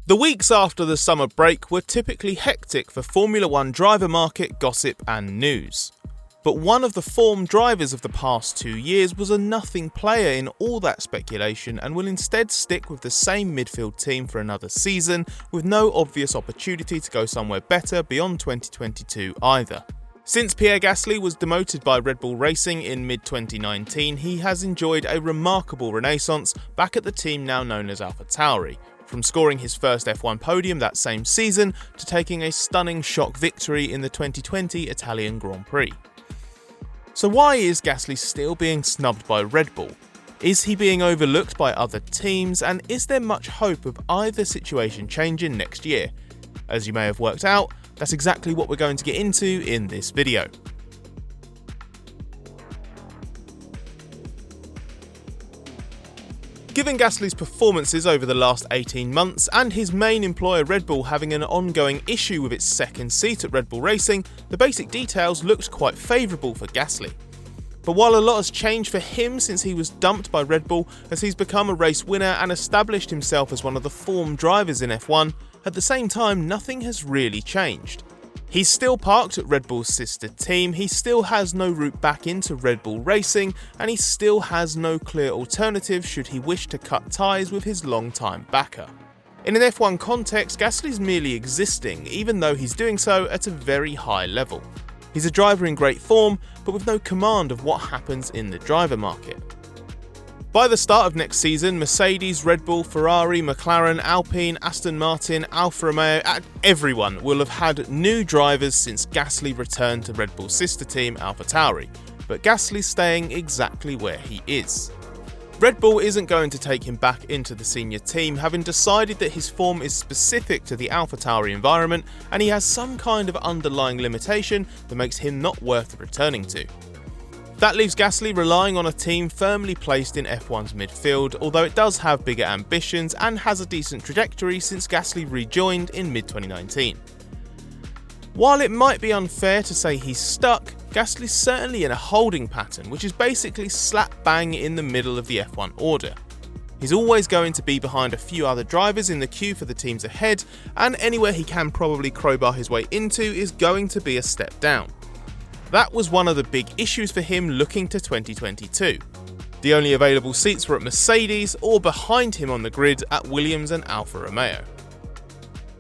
The weeks after the summer break were typically hectic for Formula 1 driver market, gossip and news. But one of the form drivers of the past 2 years was a nothing player in all that speculation and will instead stick with the same midfield team for another season, with no obvious opportunity to go somewhere better beyond 2022 either. Since Pierre Gasly was demoted by Red Bull Racing in mid-2019, he has enjoyed a remarkable renaissance back at the team now known as AlphaTauri, from scoring his first F1 podium that same season to taking a stunning shock victory in the 2020 Italian Grand Prix. So why is Gasly still being snubbed by Red Bull? Is he being overlooked by other teams, and is there much hope of either situation changing next year? As you may have worked out, that's exactly what we're going to get into in this video. Given Gasly's performances over the last 18 months and his main employer Red Bull having an ongoing issue with its second seat at Red Bull Racing, the basic details looked quite favourable for Gasly. But while a lot has changed for him since he was dumped by Red Bull, as he's become a race winner and established himself as one of the form drivers in F1, at the same time nothing has really changed. He's still parked at Red Bull's sister team, he still has no route back into Red Bull Racing, and he still has no clear alternative should he wish to cut ties with his long-time backer. In an F1 context, Gasly's merely existing, even though he's doing so at a very high level. He's a driver in great form, but with no command of what happens in the driver market. By the start of next season, Mercedes, Red Bull, Ferrari, McLaren, Alpine, Aston Martin, Alfa Romeo, everyone will have had new drivers since Gasly returned to Red Bull's sister team AlphaTauri, but Gasly's staying exactly where he is. Red Bull isn't going to take him back into the senior team, having decided that his form is specific to the AlphaTauri environment and he has some kind of underlying limitation that makes him not worth returning to. That leaves Gasly relying on a team firmly placed in F1's midfield, although it does have bigger ambitions and has a decent trajectory since Gasly rejoined in mid-2019. While it might be unfair to say he's stuck, Gasly's certainly in a holding pattern, which is basically slap bang in the middle of the F1 order. He's always going to be behind a few other drivers in the queue for the teams ahead, and anywhere he can probably crowbar his way into is going to be a step down. That was one of the big issues for him looking to 2022. The only available seats were at Mercedes or behind him on the grid at Williams and Alfa Romeo.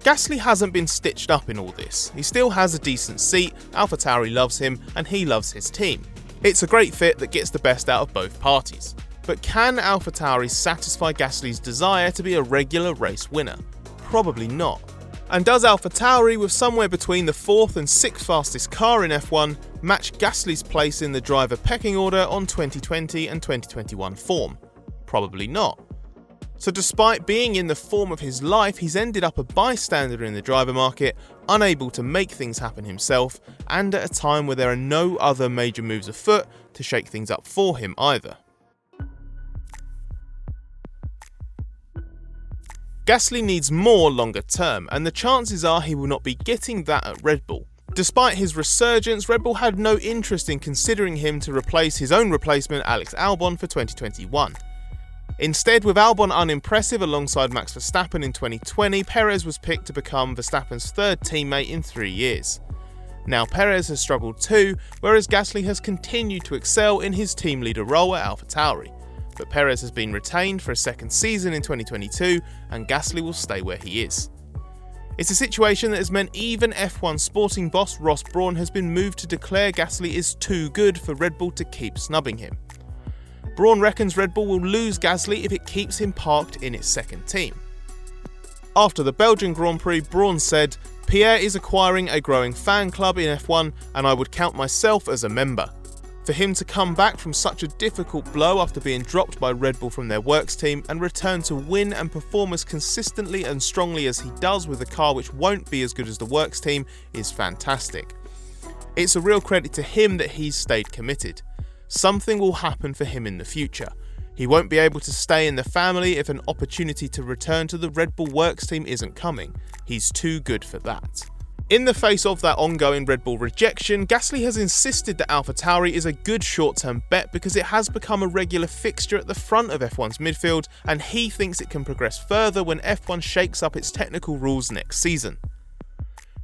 Gasly hasn't been stitched up in all this. He still has a decent seat, AlphaTauri loves him and he loves his team. It's a great fit that gets the best out of both parties. But can AlphaTauri satisfy Gasly's desire to be a regular race winner? Probably not. And does AlphaTauri, with somewhere between the 4th and 6th fastest car in F1, match Gasly's place in the driver pecking order on 2020 and 2021 form? Probably not. So despite being in the form of his life, he's ended up a bystander in the driver market, unable to make things happen himself, and at a time where there are no other major moves afoot to shake things up for him either. Gasly needs more longer term, and the chances are he will not be getting that at Red Bull. Despite his resurgence, Red Bull had no interest in considering him to replace his own replacement Alex Albon for 2021. Instead, with Albon unimpressive alongside Max Verstappen in 2020, Perez was picked to become Verstappen's third teammate in 3 years. Now Perez has struggled too, whereas Gasly has continued to excel in his team leader role at AlphaTauri. But Perez has been retained for a second season in 2022 and Gasly will stay where he is. It's a situation that has meant even F1 sporting boss Ross Brawn has been moved to declare Gasly is too good for Red Bull to keep snubbing him. Brawn reckons Red Bull will lose Gasly if it keeps him parked in its second team. After the Belgian Grand Prix, Brawn said, "Pierre is acquiring a growing fan club in F1 and I would count myself as a member. For him to come back from such a difficult blow after being dropped by Red Bull from their works team and return to win and perform as consistently and strongly as he does with a car which won't be as good as the works team is fantastic. It's a real credit to him that he's stayed committed. Something will happen for him in the future. He won't be able to stay in the family if an opportunity to return to the Red Bull works team isn't coming. He's too good for that." In the face of that ongoing Red Bull rejection, Gaslys has insisted that AlphaTauri is a good short-term bet because it has become a regular fixture at the front of F1's midfield, and he thinks it can progress further when F1 shakes up its technical rules next season.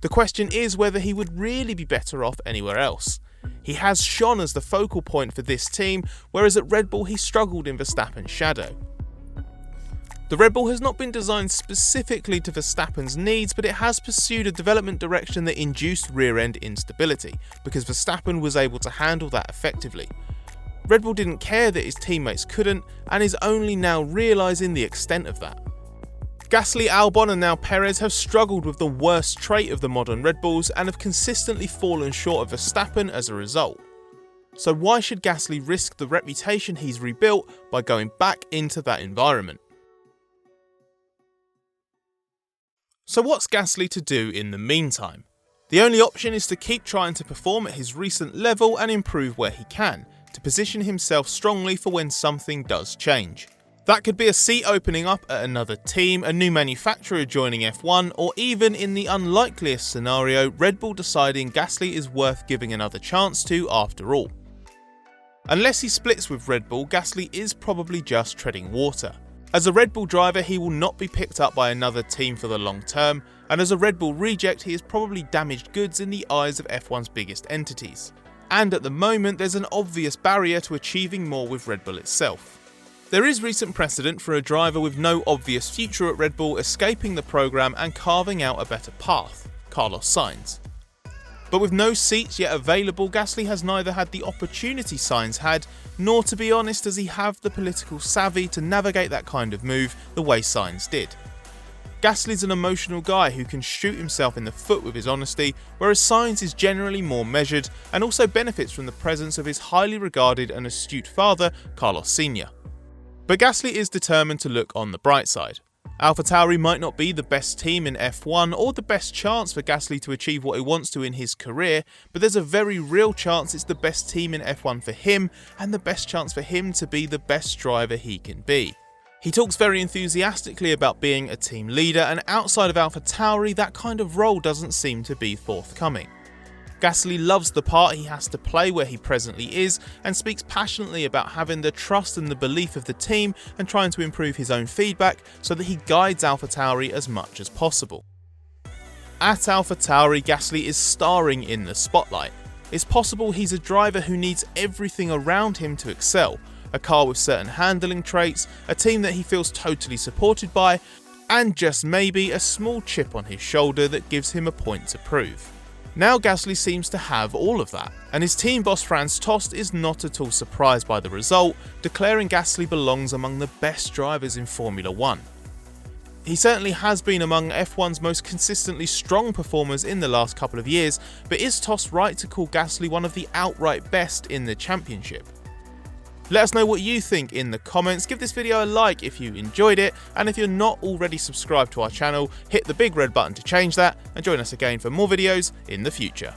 The question is whether he would really be better off anywhere else. He has shone as the focal point for this team, whereas at Red Bull he struggled in Verstappen's shadow. The Red Bull has not been designed specifically to Verstappen's needs, but it has pursued a development direction that induced rear-end instability, because Verstappen was able to handle that effectively. Red Bull didn't care that his teammates couldn't, and is only now realising the extent of that. Gasly, Albon and now Perez have struggled with the worst trait of the modern Red Bulls and have consistently fallen short of Verstappen as a result. So why should Gasly risk the reputation he's rebuilt by going back into that environment? So what's Gaslys to do in the meantime? The only option is to keep trying to perform at his recent level and improve where he can, to position himself strongly for when something does change. That could be a seat opening up at another team, a new manufacturer joining F1, or even in the unlikeliest scenario, Red Bull deciding Gaslys is worth giving another chance to after all. Unless he splits with Red Bull, Gaslys is probably just treading water. As a Red Bull driver, he will not be picked up by another team for the long term, and as a Red Bull reject, he is probably damaged goods in the eyes of F1's biggest entities. And at the moment, there's an obvious barrier to achieving more with Red Bull itself. There is recent precedent for a driver with no obvious future at Red Bull escaping the program and carving out a better path, Carlos Sainz. But with no seats yet available, Gaslys has neither had the opportunity Sainz had, nor to be honest does he have the political savvy to navigate that kind of move the way Sainz did. Gaslys is an emotional guy who can shoot himself in the foot with his honesty, whereas Sainz is generally more measured and also benefits from the presence of his highly regarded and astute father, Carlos Sr. But Gaslys is determined to look on the bright side. AlphaTauri might not be the best team in F1 or the best chance for Gaslys to achieve what he wants to in his career, but there's a very real chance it's the best team in F1 for him and the best chance for him to be the best driver he can be. He talks very enthusiastically about being a team leader, and outside of AlphaTauri that kind of role doesn't seem to be forthcoming. Gaslys loves the part he has to play where he presently is and speaks passionately about having the trust and the belief of the team and trying to improve his own feedback so that he guides AlphaTauri as much as possible. At AlphaTauri, Gaslys is starring in the spotlight. It's possible he's a driver who needs everything around him to excel, a car with certain handling traits, a team that he feels totally supported by, and just maybe a small chip on his shoulder that gives him a point to prove. Now Gaslys seems to have all of that, and his team boss Franz Tost is not at all surprised by the result, declaring Gaslys belongs among the best drivers in Formula 1. He certainly has been among F1's most consistently strong performers in the last couple of years, but is Tost right to call Gaslys one of the outright best in the championship? Let us know what you think in the comments, give this video a like if you enjoyed it, and if you're not already subscribed to our channel, hit the big red button to change that, and join us again for more videos in the future.